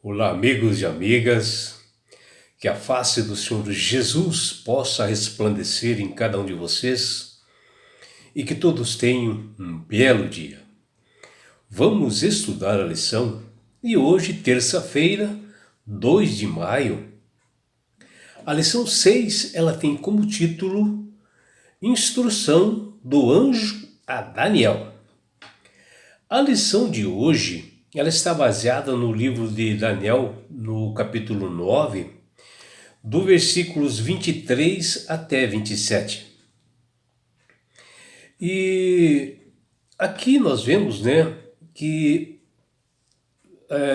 Olá, amigos e amigas, que a face do Senhor Jesus possa resplandecer em cada um de vocês e que todos tenham um belo dia. Vamos estudar a lição e hoje, terça-feira, 2 de maio, a lição 6, ela tem como título Instrução do Anjo a Daniel. A lição de hoje ela está baseada no livro de Daniel, no capítulo 9, do versículos 23 até 27. E aqui nós vemos, que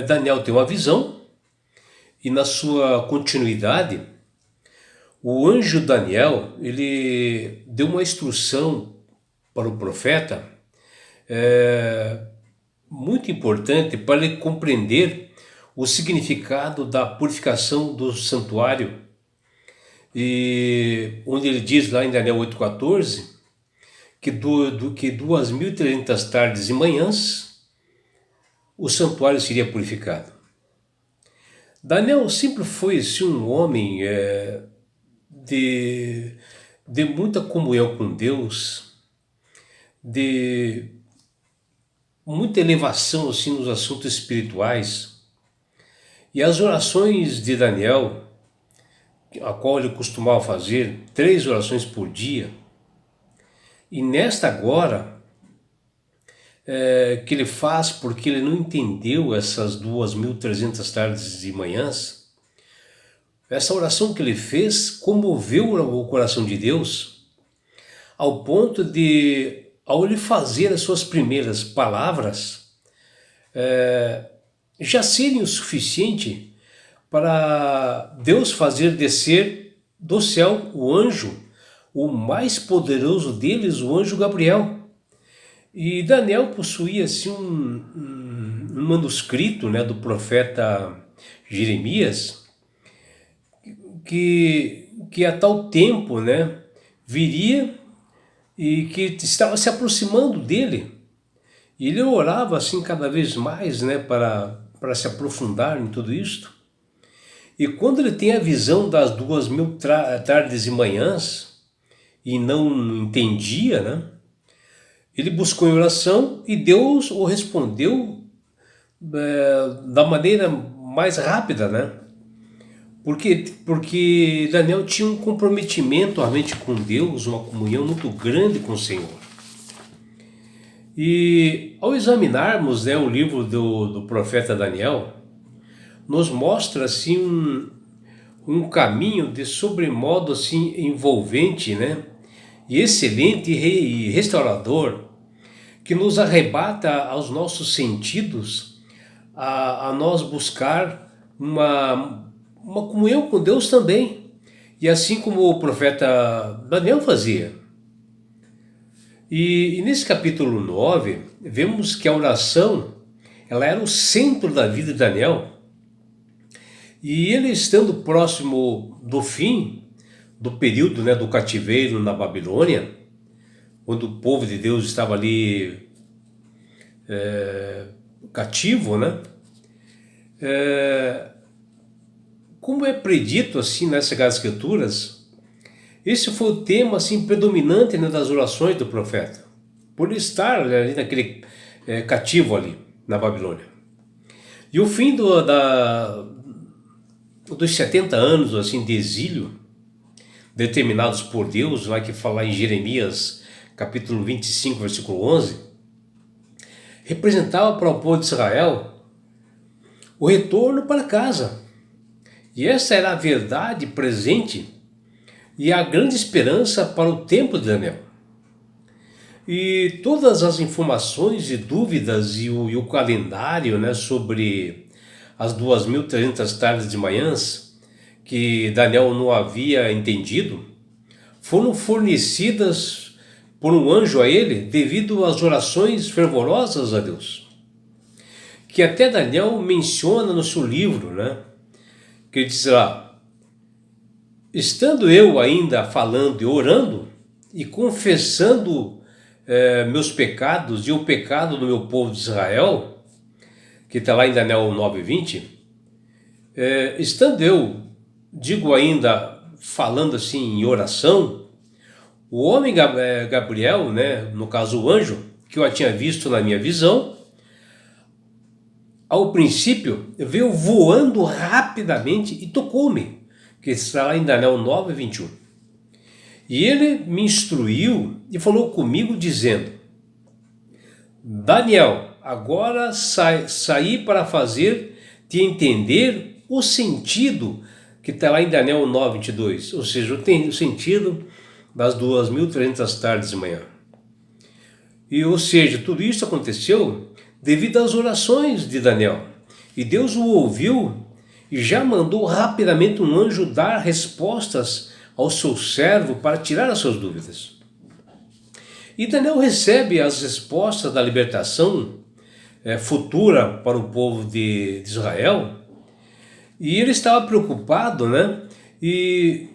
Daniel tem uma visão e na sua continuidade, o anjo Daniel, ele deu uma instrução para o profeta muito importante para ele compreender o significado da purificação do santuário, e onde ele diz lá em Daniel 8,14 que 2.300 tardes e manhãs o santuário seria purificado. Daniel sempre foi assim, um homem de muita comunhão com Deus, de muita elevação assim, nos assuntos espirituais. E as orações de Daniel, a qual ele costumava fazer 3 orações por dia, e nesta agora, que ele faz porque ele não entendeu essas 2.300 tardes e manhãs, essa oração que ele fez comoveu o coração de Deus, ao ponto de, ao ele fazer as suas primeiras palavras, já serem o suficiente para Deus fazer descer do céu o anjo, o mais poderoso deles, o anjo Gabriel. E Daniel possuía assim um manuscrito, do profeta Jeremias, que a tal tempo, viria e que estava se aproximando dele. E ele orava assim cada vez mais, para se aprofundar em tudo isto. E quando ele tem a visão das 2.000 tardes e manhãs e não entendia, ele buscou em oração e Deus o respondeu da maneira mais rápida, porque Daniel tinha um comprometimento realmente com Deus, uma comunhão muito grande com o Senhor. E ao examinarmos o livro do profeta Daniel, nos mostra assim um caminho de sobremodo assim envolvente, e excelente e restaurador, que nos arrebata aos nossos sentidos, a nós buscar uma comunhão com Deus também, e assim como o profeta Daniel fazia. E nesse capítulo 9, vemos que a oração ela era o centro da vida de Daniel. E ele estando próximo do fim do período do cativeiro na Babilônia, quando o povo de Deus estava ali cativo, como é predito assim nas Sagradas Escrituras, esse foi o tema assim predominante das orações do profeta, por ele estar ali naquele cativo ali na Babilônia. E o fim dos 70 anos assim de exílio determinados por Deus, lá que fala em Jeremias capítulo 25, versículo 11, representava para o povo de Israel o retorno para casa. E essa era a verdade presente e a grande esperança para o tempo de Daniel. E todas as informações e dúvidas e o calendário sobre as 2.300 tardes de manhãs, que Daniel não havia entendido, foram fornecidas por um anjo a ele devido às orações fervorosas a Deus, que até Daniel menciona no seu livro, que ele diz lá: estando eu ainda falando e orando e confessando meus pecados e o pecado do meu povo de Israel, que está lá em Daniel 9:20, Estando eu, digo ainda, falando assim em oração, o homem Gabriel, né, no caso o anjo, que eu tinha visto na minha visão, ao princípio veio voando rapidamente e tocou-me, que está lá em Daniel 9:21. E ele me instruiu e falou comigo dizendo: Daniel, agora saí para fazer-te entender o sentido que está lá em Daniel 9:22, ou seja, o sentido das 2.300 tardes de manhã. E, ou seja, tudo isso aconteceu devido às orações de Daniel. E Deus o ouviu e já mandou rapidamente um anjo dar respostas ao seu servo para tirar as suas dúvidas. E Daniel recebe as respostas da libertação futura para o povo de Israel. E ele estava preocupado, né? E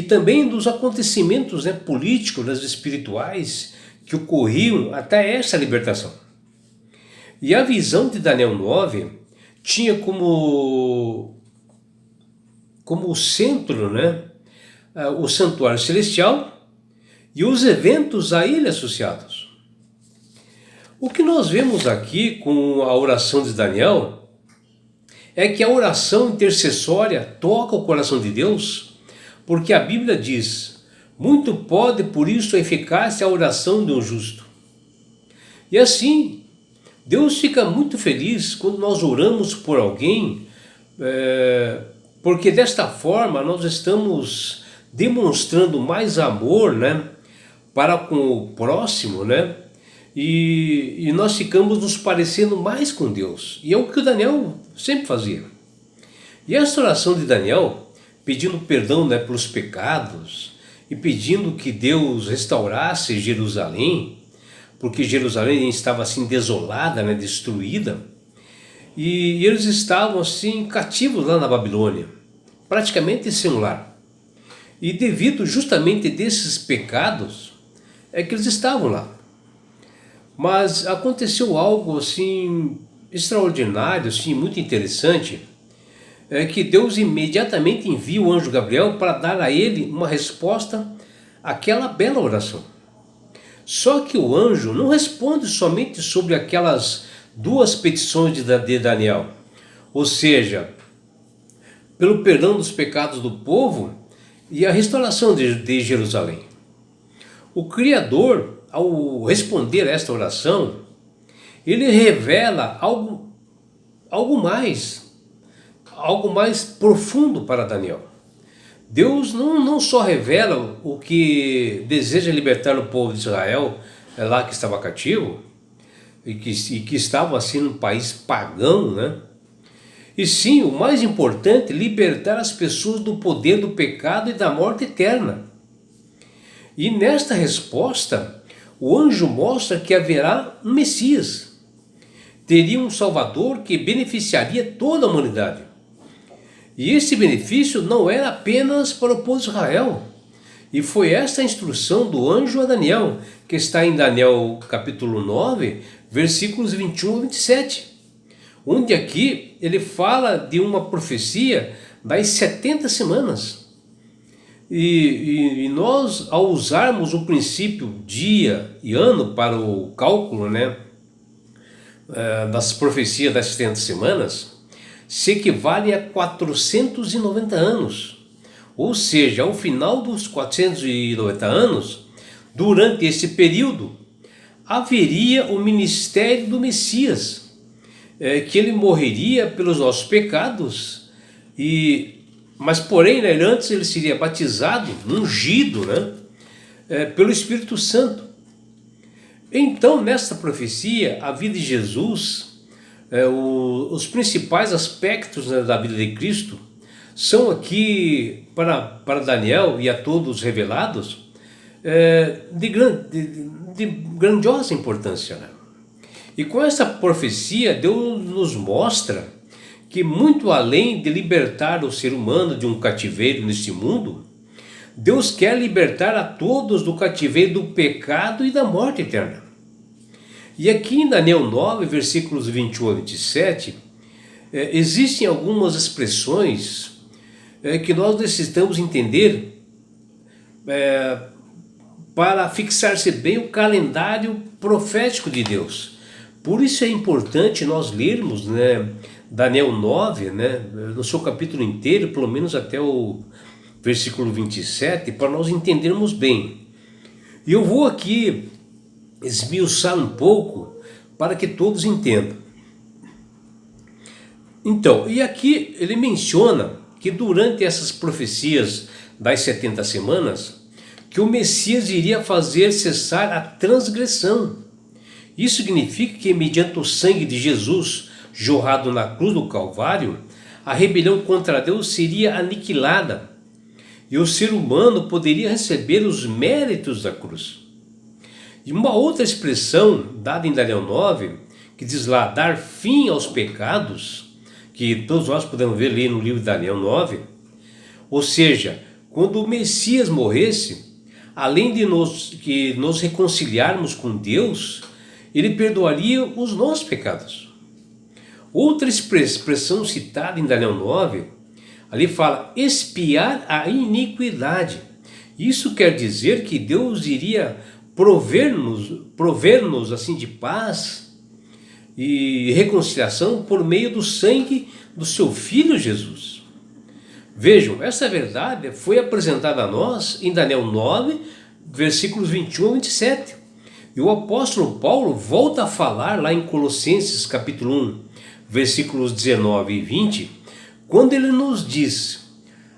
também dos acontecimentos, né, políticos, espirituais que ocorriam até essa libertação. E a visão de Daniel 9 tinha como centro, né, o santuário celestial e os eventos a ele associados. O que nós vemos aqui com a oração de Daniel é que a oração intercessória toca o coração de Deus, porque a Bíblia diz: muito pode por isso a eficácia a oração de um justo. E assim, Deus fica muito feliz quando nós oramos por alguém, porque desta forma nós estamos demonstrando mais amor, né, para com o próximo, né, e nós ficamos nos parecendo mais com Deus. E é o que o Daniel sempre fazia. E essa oração de Daniel, pedindo perdão, né, pelos pecados e pedindo que Deus restaurasse Jerusalém, porque Jerusalém estava assim desolada, né, destruída, e eles estavam assim cativos lá na Babilônia, praticamente sem lar. E devido justamente desses pecados é que eles estavam lá. Mas aconteceu algo assim extraordinário, assim muito interessante, que Deus imediatamente envia o anjo Gabriel para dar a ele uma resposta àquela bela oração. Só que o anjo não responde somente sobre aquelas duas petições de Daniel, ou seja, pelo perdão dos pecados do povo e a restauração de Jerusalém. O Criador, ao responder a esta oração, ele revela algo mais profundo para Daniel. Deus não só revela o que deseja libertar o povo de Israel, lá que estava cativo, e que estava assim num país pagão, né? E sim, o mais importante, libertar as pessoas do poder do pecado e da morte eterna. E nesta resposta, o anjo mostra que haverá um Messias. Teria um Salvador que beneficiaria toda a humanidade. E esse benefício não era apenas para o povo de Israel. E foi esta a instrução do anjo a Daniel, que está em Daniel capítulo 9, versículos 21 a 27. Onde aqui ele fala de uma profecia das 70 semanas. E nós, ao usarmos o princípio dia e ano para o cálculo, né, das profecias das 70 semanas, se equivale a 490 anos. Ou seja, ao final dos 490 anos, durante esse período, haveria o ministério do Messias, que ele morreria pelos nossos pecados, mas porém, né, antes ele seria batizado, ungido, né, pelo Espírito Santo. Então, nesta profecia, a vida de Jesus, os principais aspectos, né, da vida de Cristo são aqui para Daniel e a todos revelados de grandiosa importância, né? E com essa profecia Deus nos mostra que muito além de libertar o ser humano de um cativeiro neste mundo, Deus quer libertar a todos do cativeiro do pecado e da morte eterna. E aqui em Daniel 9, versículos 21 a 27, Existem algumas expressões que nós necessitamos entender para fixar-se bem o calendário profético de Deus. Por isso é importante nós lermos, né, Daniel 9, né, no seu capítulo inteiro, pelo menos até o versículo 27, para nós entendermos bem. E eu vou aqui esmiuçar um pouco para que todos entendam. Então, e aqui ele menciona que durante essas profecias das 70 semanas, que o Messias iria fazer cessar a transgressão. Isso significa que, mediante o sangue de Jesus jorrado na cruz do Calvário, a rebelião contra Deus seria aniquilada e o ser humano poderia receber os méritos da cruz. E uma outra expressão dada em Daniel 9, que diz lá, dar fim aos pecados, que todos nós podemos ver ali no livro de Daniel 9, ou seja, quando o Messias morresse, além de nos reconciliarmos com Deus, ele perdoaria os nossos pecados. Outra expressão citada em Daniel 9, ali fala expiar a iniquidade. Isso quer dizer que Deus iria prover-nos assim de paz e reconciliação por meio do sangue do seu Filho Jesus. Vejam, essa verdade foi apresentada a nós em Daniel 9, versículos 21 a 27. E o apóstolo Paulo volta a falar lá em Colossenses capítulo 1, versículos 19 e 20, quando ele nos diz: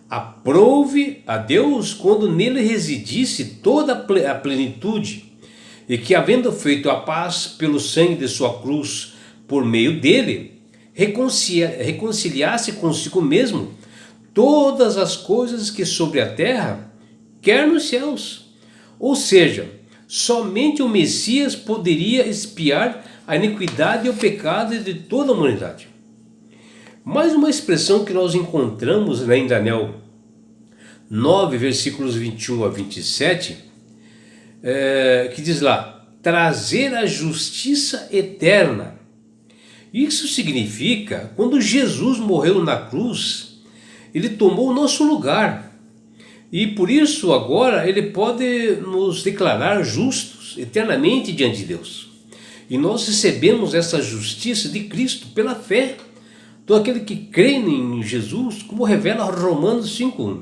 aprove a Deus quando nele residisse toda a plenitude, e que, havendo feito a paz pelo sangue de sua cruz por meio dele, reconciliasse consigo mesmo todas as coisas que sobre a terra, quer nos céus. Ou seja, somente o Messias poderia expiar a iniquidade e o pecado de toda a humanidade. Mais uma expressão que nós encontramos em Daniel 9, versículos 21 a 27, que diz lá, trazer a justiça eterna. Isso significa, quando Jesus morreu na cruz, ele tomou o nosso lugar. E por isso agora ele pode nos declarar justos eternamente diante de Deus. E nós recebemos essa justiça de Cristo pela fé, todo aquele que crê em Jesus, como revela Romanos 5:1.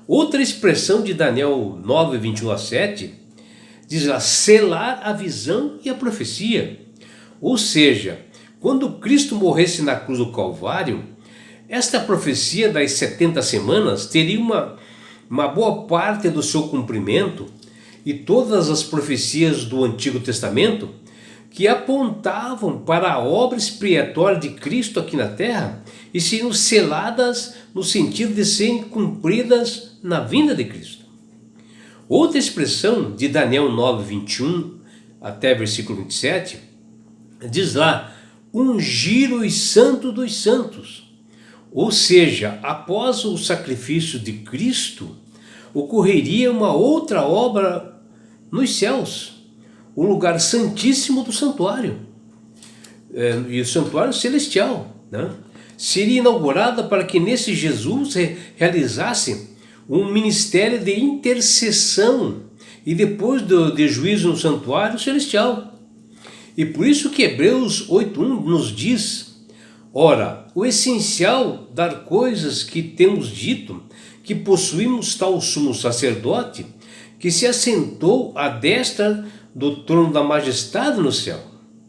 Outra expressão de Daniel 9, 21 a 7, diz lá, selar a visão e a profecia. Ou seja, quando Cristo morresse na cruz do Calvário, esta profecia das 70 semanas teria uma boa parte do seu cumprimento, e todas as profecias do Antigo Testamento que apontavam para a obra expiatória de Cristo aqui na terra e seriam seladas no sentido de serem cumpridas na vinda de Cristo. Outra expressão de Daniel 9, 21 até versículo 27, diz lá, ungir os santos dos santos. Ou seja, após o sacrifício de Cristo, ocorreria uma outra obra nos céus, o lugar santíssimo do santuário, e o santuário celestial, né? Seria inaugurada para que nesse Jesus realizasse um ministério de intercessão e depois de juízo no santuário celestial. E por isso que Hebreus 8:1 nos diz, ora, o essencial dar coisas que temos dito, que possuímos tal sumo sacerdote, que se assentou à destra do trono da majestade no céu,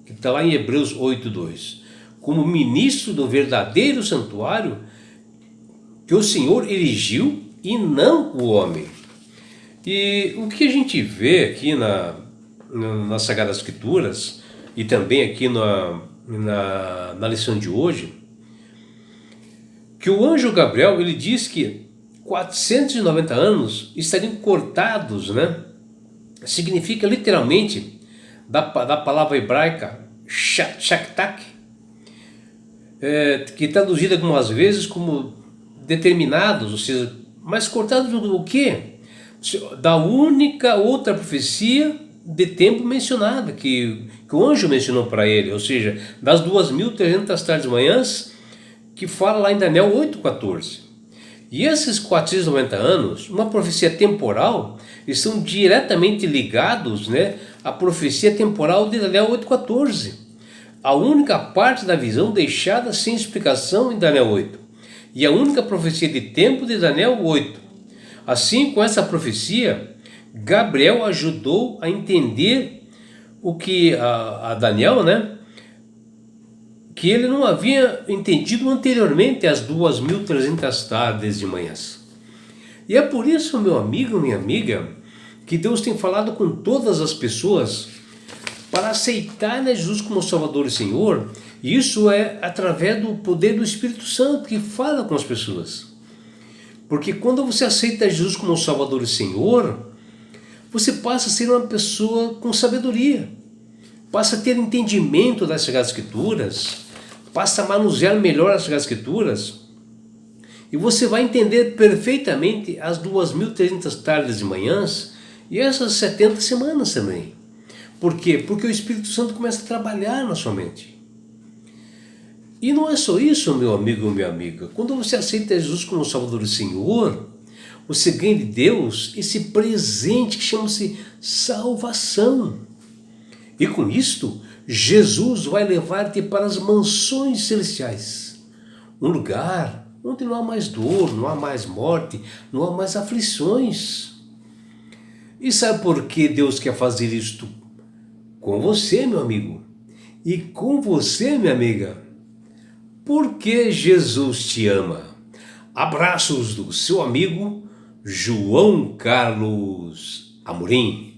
que está lá em Hebreus 8:2, como ministro do verdadeiro santuário que o Senhor erigiu e não o homem. E o que a gente vê aqui nas Sagradas Escrituras e também aqui na lição de hoje, que o anjo Gabriel ele diz que 490 anos estariam cortados, né? Significa literalmente da palavra hebraica shaktak, que é traduzida algumas vezes como determinados, ou seja, mas cortados do quê? Da única outra profecia de tempo mencionada, que o anjo mencionou para ele, ou seja, das 2.300 tardes e manhãs que fala lá em Daniel 8,14. E esses 490 anos, uma profecia temporal, estão diretamente ligados, né, à profecia temporal de Daniel 8,14. A única parte da visão deixada sem explicação em Daniel 8. E a única profecia de tempo de Daniel 8. Assim, com essa profecia, Gabriel ajudou a entender o que a Daniel, né, que ele não havia entendido anteriormente às 2.300 tardes de manhãs. E é por isso, meu amigo, minha amiga, que Deus tem falado com todas as pessoas para aceitar, né, Jesus como Salvador e Senhor. E isso é através do poder do Espírito Santo que fala com as pessoas. Porque quando você aceita Jesus como Salvador e Senhor, você passa a ser uma pessoa com sabedoria, passa a ter entendimento das Sagradas Escrituras, passa a manusear melhor as Sagradas Escrituras, e você vai entender perfeitamente as 2.300 tardes e manhãs e essas 70 semanas também. Por quê? Porque o Espírito Santo começa a trabalhar na sua mente. E não é só isso, meu amigo ou minha amiga. Quando você aceita Jesus como Salvador e Senhor, você ganha de Deus esse presente que chama-se salvação. E com isto, Jesus vai levar-te para as mansões celestiais. Um lugar onde não há mais dor, não há mais morte, não há mais aflições. E sabe por que Deus quer fazer isto com você, meu amigo? E com você, minha amiga? Porque Jesus te ama. Abraços do seu amigo João Carlos Amorim.